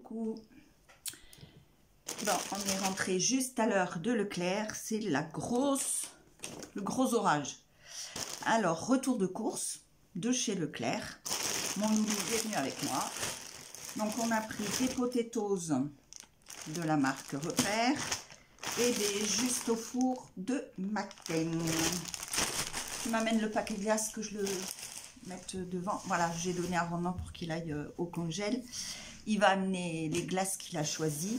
Coucou. Bon, on est rentré juste à l'heure de Leclerc. C'est le gros orage. Alors, retour de course de chez Leclerc. Mon loulou est venu avec moi. Donc, on a pris des potatoes de la marque Repère et des juste au four de McCain. Tu m'amènes le paquet de glace que je le mette devant. Voilà, j'ai donné à Ronan pour qu'il aille au congèle. Il va amener les glaces qu'il a choisies.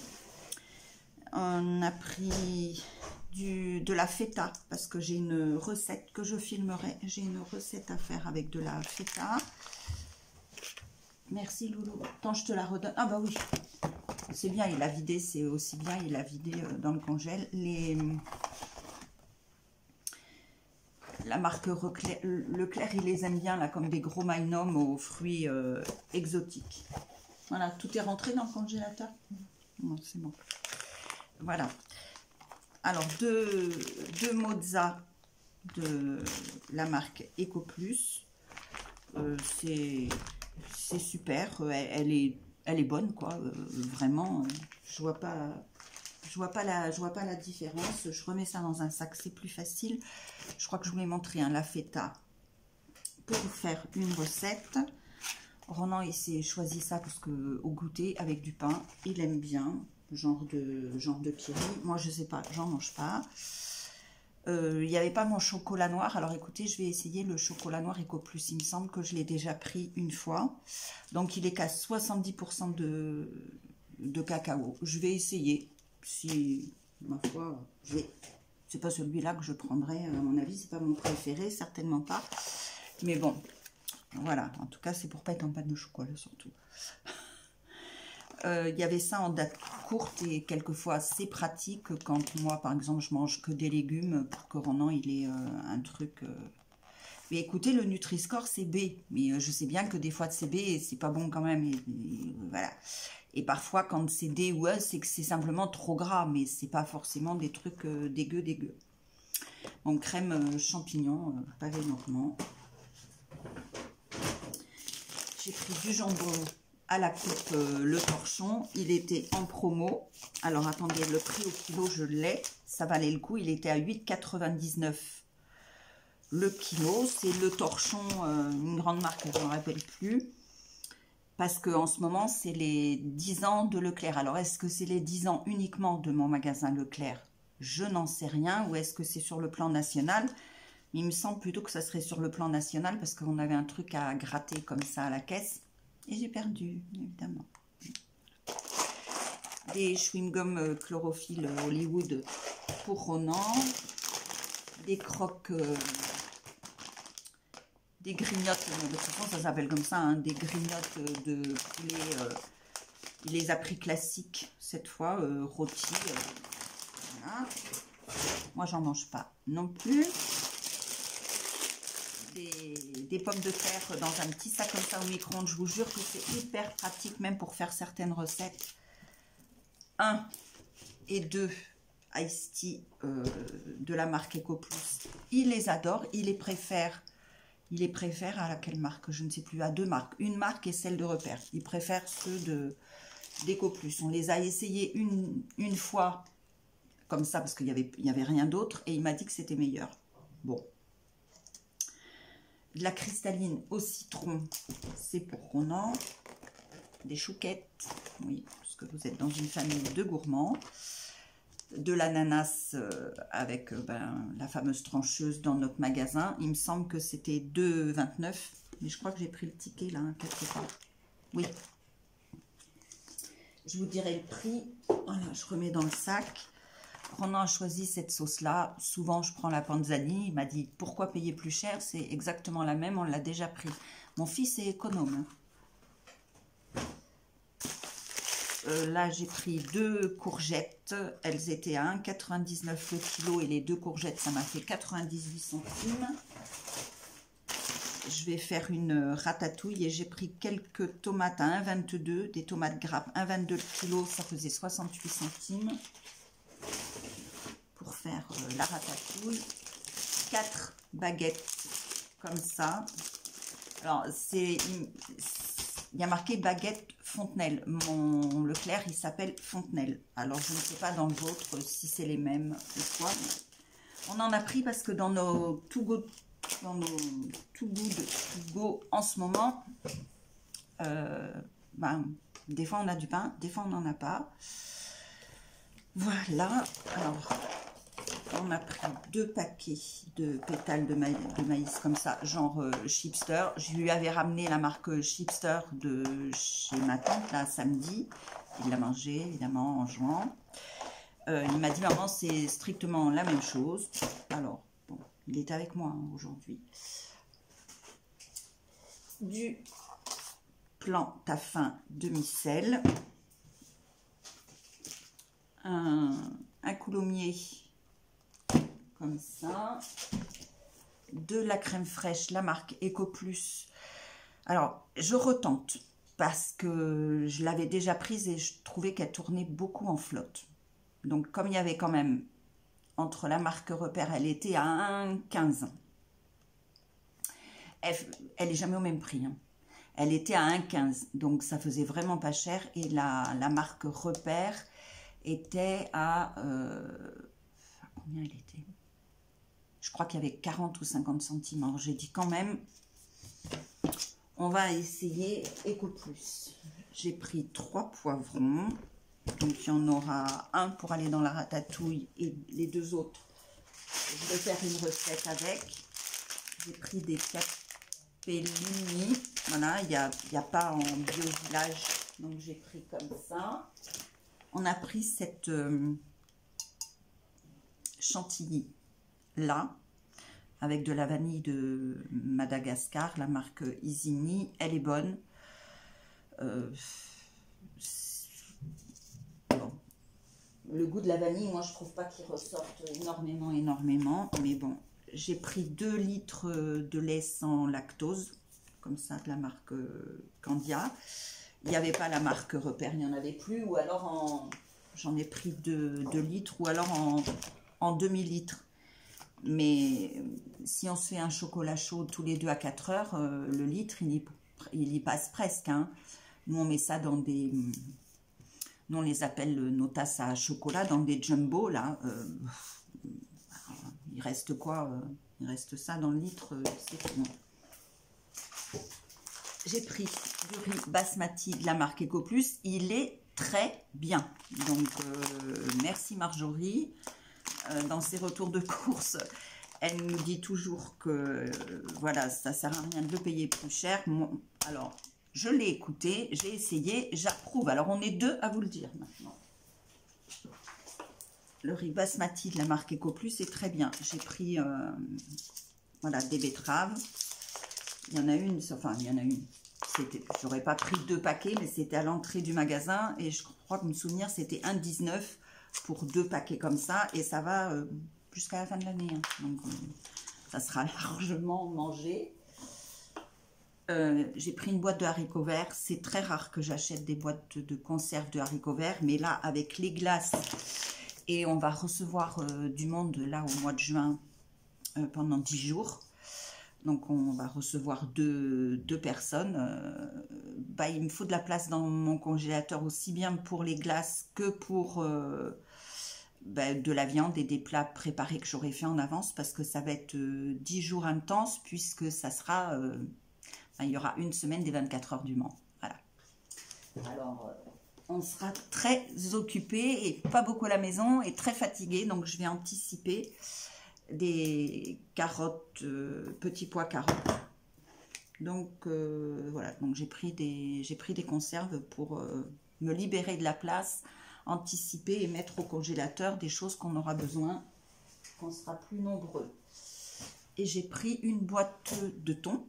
On a pris de la feta parce que j'ai une recette que je filmerai. J'ai une recette à faire avec de la feta. Merci Loulou. Attends, je te la redonne. Ah bah oui, c'est bien, il a vidé. C'est aussi bien, il a vidé dans le congèle. La marque Leclerc, il les aime bien là, comme des gros magnums aux fruits exotiques. Voilà, tout est rentré dans le congélateur. Non, c'est bon. Voilà. Alors, deux mozza de la marque EcoPlus. C'est super. Elle est bonne, quoi. Vraiment, je vois pas la différence. Je remets ça dans un sac, c'est plus facile. Je crois que je vous l'ai montré, hein, la feta pour faire une recette. Ronan, il s'est choisi ça parce que au goûter avec du pain, il aime bien, genre de Pierry. Moi, je sais pas, j'en mange pas. Il n'y avait pas mon chocolat noir. Alors écoutez, je vais essayer le chocolat noir EcoPlus. Il me semble que je l'ai déjà pris une fois. Donc il est qu'à 70% de cacao. Je vais essayer. Si, ma foi, c'est pas celui-là que je prendrai. À mon avis, c'est pas mon préféré, certainement pas. Mais bon, voilà. En tout cas, c'est pour pas être en panne de chocolat, surtout. Il y avait ça en date courte et quelquefois c'est pratique quand moi par exemple je mange que des légumes pour que Ronan il ait un truc. Mais écoutez, le Nutri-Score c'est B, mais je sais bien que des fois c'est B et c'est pas bon quand même. Voilà. Et parfois quand c'est D ou E c'est que c'est simplement trop gras, mais c'est pas forcément des trucs dégueux. Donc crème champignon pavé normand. J'ai pris du jambon à la coupe le torchon, il était en promo. Alors attendez, le prix au kilo je l'ai, ça valait le coup, il était à 8,99 le kilo. C'est le torchon, une grande marque, je ne me rappelle plus, parce que en ce moment c'est les 10 ans de Leclerc. Alors est-ce que c'est les 10 ans uniquement de mon magasin Leclerc? Je n'en sais rien. Ou est-ce que c'est sur le plan national? Il me semble plutôt que ça serait sur le plan national, parce qu'on avait un truc à gratter comme ça à la caisse. Et j'ai perdu, évidemment. Des chewing-gums chlorophylle Hollywood pour Ronan. Des croques, des grignottes, de toute façon ça s'appelle comme ça, hein, des grignottes de poulet. Il les a pris classiques cette fois, rôtis. Voilà. Moi j'en mange pas non plus. Des pommes de terre dans un petit sac comme ça au micro-ondes. Je vous jure que c'est hyper pratique, même pour faire certaines recettes. 1 et 2 Ice Tea de la marque EcoPlus. Il les adore, il les préfère à laquelle marque? Je ne sais plus, à 2 marques. Une marque et celle de Repère. Il préfère ceux d'EcoPlus. On les a essayés une fois comme ça parce qu'il y avait rien d'autre et il m'a dit que c'était meilleur. Bon. De la cristalline au citron, c'est pour Ronan. Des chouquettes, oui, parce que vous êtes dans une famille de gourmands. De l'ananas avec la fameuse trancheuse dans notre magasin. Il me semble que c'était 2,29, mais je crois que j'ai pris le ticket là, hein, quelque part. Oui. Je vous dirai le prix. Voilà, je remets dans le sac. Ronan a choisi cette sauce-là. Souvent, je prends la panzani. Il m'a dit, pourquoi payer plus cher? C'est exactement la même, on l'a déjà pris. Mon fils est économe. Là, j'ai pris 2 courgettes. Elles étaient à 1,99 le kilo. Et les 2 courgettes, ça m'a fait 98 centimes. Je vais faire une ratatouille. Et j'ai pris quelques tomates à 1,22. Des tomates grappes 1,22 le kilo. Ça faisait 68 centimes. Pour faire la ratatouille. 4 baguettes comme ça. Alors il y a marqué baguette Fontenelle. Mon Leclerc, il s'appelle Fontenelle. Alors, je ne sais pas dans le vôtre si c'est les mêmes ou quoi. On en a pris parce que dans nos To Go, en ce moment, ben, des fois on a du pain, des fois on n'en a pas. Voilà. Alors, on a pris 2 paquets de pétales de maïs comme ça, genre Chipster. Je lui avais ramené la marque Chipster de chez ma tante, là, samedi. Il l'a mangé, évidemment, en jouant. Il m'a dit, maman, c'est strictement la même chose. Alors, bon, il est avec moi hein, aujourd'hui. Du Plantafin demi-sel. Un coulommier comme ça, de la crème fraîche, la marque Ecoplus. Alors, je retente parce que je l'avais déjà prise et je trouvais qu'elle tournait beaucoup en flotte. Donc, comme il y avait quand même, entre la marque Repère, elle était à 1,15. Elle est jamais au même prix. Hein. Elle était à 1,15, donc ça faisait vraiment pas cher. Et la marque Repère était à... combien elle était? Je crois qu'il y avait 40 ou 50 centimes. Alors j'ai dit quand même, on va essayer Ecoplus. J'ai pris 3 poivrons. Donc il y en aura un pour aller dans la ratatouille et les 2 autres, je vais faire une recette avec. J'ai pris des capellini. Voilà, il n'y a pas en bio village. Donc j'ai pris comme ça. On a pris cette chantilly là, avec de la vanille de Madagascar, la marque Isigny. Elle est bonne. Bon. Le goût de la vanille, moi, je trouve pas qu'il ressorte énormément. Mais bon, j'ai pris 2 litres de lait sans lactose, comme ça, de la marque Candia. Il n'y avait pas la marque Repère, il n'y en avait plus. Ou alors, j'en ai pris 2 litres, ou alors en demi-litre. Mais si on se fait un chocolat chaud tous les 2 à 4 heures, le litre, il y passe presque. Hein. Nous, on met ça dans des... Nous, on les appelle nos tasses à chocolat, dans des jumbo, là. Il reste quoi il reste ça dans le litre, c'est tout. J'ai pris du riz basmati de la marque Ecoplus. Il est très bien. Donc, merci Marjorie. Dans ses retours de course, elle nous dit toujours que voilà, ça sert à rien de le payer plus cher. Alors, je l'ai écouté, j'ai essayé, j'approuve. Alors, on est 2 à vous le dire maintenant. Le riz basmati de la marque Ecoplus est très bien. J'ai pris voilà, des betteraves. Il y en a une, enfin, il y en a une. J'aurais pas pris 2 paquets, mais c'était à l'entrée du magasin. Et je crois que me souvenir, c'était 1,19 pour 2 paquets comme ça. Et ça va jusqu'à la fin de l'année. Hein. Donc, ça sera largement mangé. J'ai pris une boîte de haricots verts. C'est très rare que j'achète des boîtes de conserve de haricots verts. Mais là, avec les glaces, et on va recevoir du monde là au mois de juin pendant 10 jours. Donc, on va recevoir deux personnes. Bah, il me faut de la place dans mon congélateur, aussi bien pour les glaces que pour bah, de la viande et des plats préparés que j'aurai fait en avance, parce que ça va être 10 jours intenses, puisque ça sera... bah, il y aura une semaine des 24 heures du Mans. Voilà. Alors, on sera très occupés et pas beaucoup à la maison et très fatigués, donc je vais anticiper des carottes, petits pois carottes. Donc voilà, donc j'ai pris des conserves pour me libérer de la place, anticiper et mettre au congélateur des choses qu'on aura besoin, qu'on sera plus nombreux. Et j'ai pris une boîte de thon,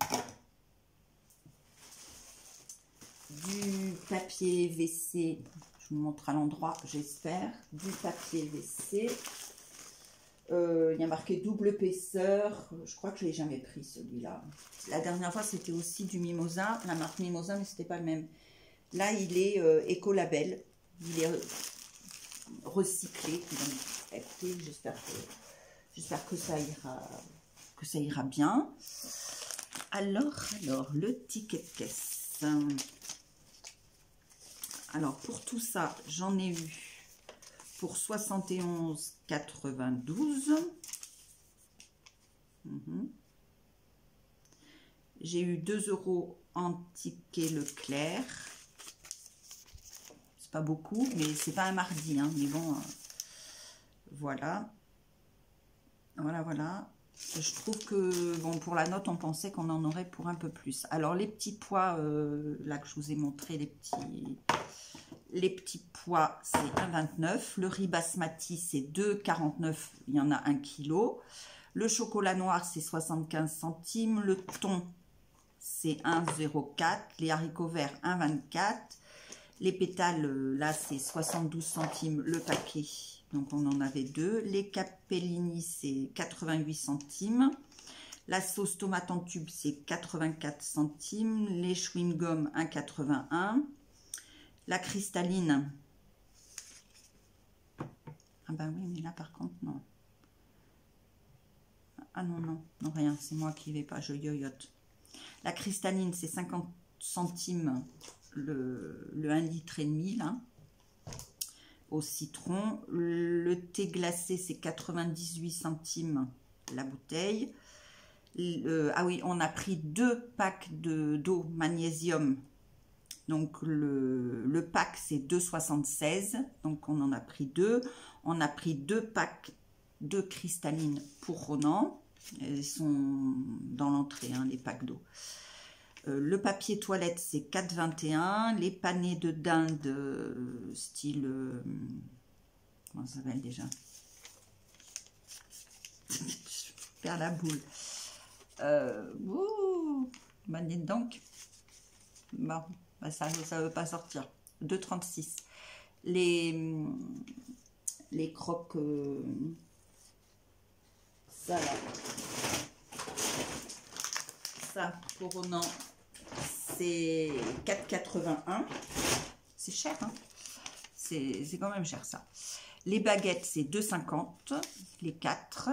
du papier WC, je vous montre à l'endroit, j'espère, du papier WC. Il y a marqué double épaisseur. Je crois que je ne l'ai jamais pris celui-là. La dernière fois, c'était aussi du Mimosa, la marque Mimosa, mais c'était pas le même. Là, il est écolabel. Il est recyclé. Donc, écoutez, j'espère que ça ira bien. Alors, le ticket de caisse. Alors, pour tout ça, j'en ai eu pour 71,92. J'ai eu 2 € en ticket Leclerc. C'est pas beaucoup, mais c'est pas un mardi, hein, mais bon, voilà. Voilà. Je trouve que, bon, pour la note, on pensait qu'on en aurait pour un peu plus. Alors, les petits pois, là que je vous ai montré, les petits pois, c'est 1,29. Le riz basmati, c'est 2,49. Il y en a 1 kg. Le chocolat noir, c'est 75 centimes. Le thon, c'est 1,04. Les haricots verts, 1,24. Les pétales, là, c'est 72 centimes le paquet. Donc, on en avait 2. Les capellini, c'est 88 centimes. La sauce tomate en tube, c'est 84 centimes. Les chewing-gums, 1,81. La cristalline. Ah ben oui, mais là, par contre, non. Ah non, rien. C'est moi qui ne vais pas, je yoyote. La cristalline, c'est 50 centimes le 1,5 litre, là. Au citron. Le thé glacé, c'est 98 centimes la bouteille. Ah oui, on a pris 2 packs d'eau magnésium. Donc le pack, c'est 2,76. Donc on en a pris 2. On a pris 2 packs de cristalline pour Ronan. Ils sont dans l'entrée, hein, les packs d'eau. Le papier toilette, c'est 4,21. Les panais de dinde, style... comment ça s'appelle déjà? Je perds la boule. Manette donc. Bon, bah ça ne veut pas sortir. 2,36. Les croques... ça, là. Ça, pour Ronan, c'est 4,81. C'est cher, hein. C'est quand même cher, ça. Les baguettes, c'est 2,50. Les 4.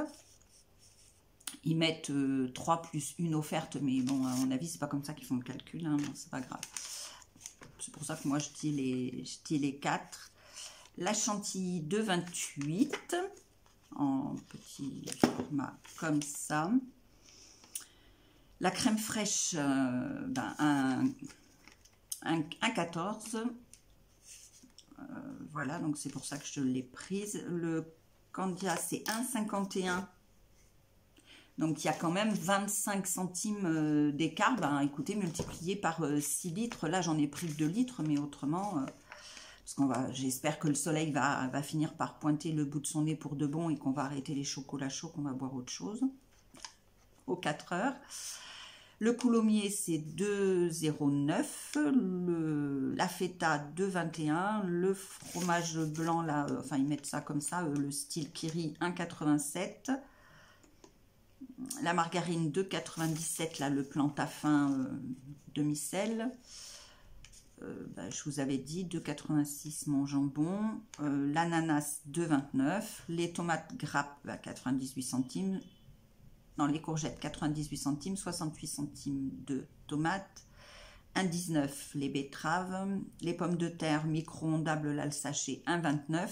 Ils mettent 3 plus une offerte, mais bon, à mon avis, c'est pas comme ça qu'ils font le calcul, hein, c'est pas grave. C'est pour ça que moi, je dis les 4. La chantilly, 2,28. En petit format comme ça. La crème fraîche, 1,14. Voilà, donc c'est pour ça que je l'ai prise. Le Candia, c'est 1,51. Donc il y a quand même 25 centimes d'écart. Ben, écoutez, multiplié par 6 litres. Là, j'en ai pris 2 litres, mais autrement... j'espère que le soleil va finir par pointer le bout de son nez pour de bon et qu'on va arrêter les chocolats chauds, qu'on va boire autre chose aux 4 heures. Le coulommiers, c'est 2,09. La feta, 2,21. Le fromage blanc, là, enfin, ils mettent ça comme ça, le style Kiri, 1,87. La margarine, 2,97. Là, le Plantafin demi-sel. Je vous avais dit 2,86 mon jambon, l'ananas 2,29, les tomates grappes 98 centimes, non les courgettes 98 centimes, 68 centimes de tomates, 1,19 les betteraves, les pommes de terre micro-ondables là le sachet 1,29,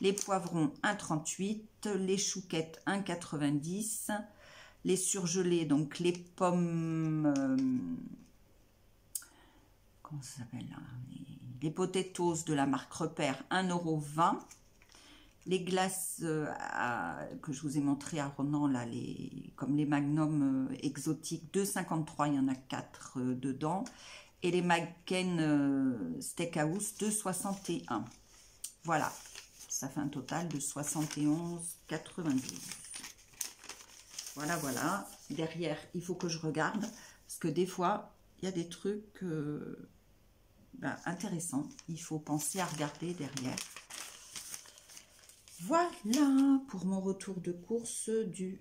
les poivrons 1,38, les chouquettes 1,90, les surgelés donc les pommes... comment ça s'appelle là, les potatoes de la marque Repère, 1,20 €. Les glaces que je vous ai montré à Ronan, là, comme les Magnum exotiques, 2,53, il y en a 4 dedans. Et les McCain Steakhouse, 2,61. Voilà, ça fait un total de 71,92. Voilà. Derrière, il faut que je regarde, parce que des fois, il y a des trucs... intéressant, il faut penser à regarder derrière. Voilà pour mon retour de course du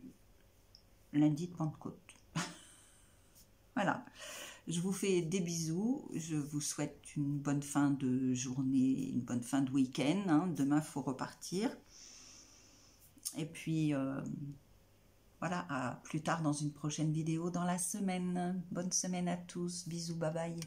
lundi de Pentecôte. Voilà, je vous fais des bisous, je vous souhaite une bonne fin de journée, une bonne fin de week-end, hein. Demain il faut repartir. Et puis voilà, à plus tard dans une prochaine vidéo dans la semaine. Bonne semaine à tous, bisous, bye bye.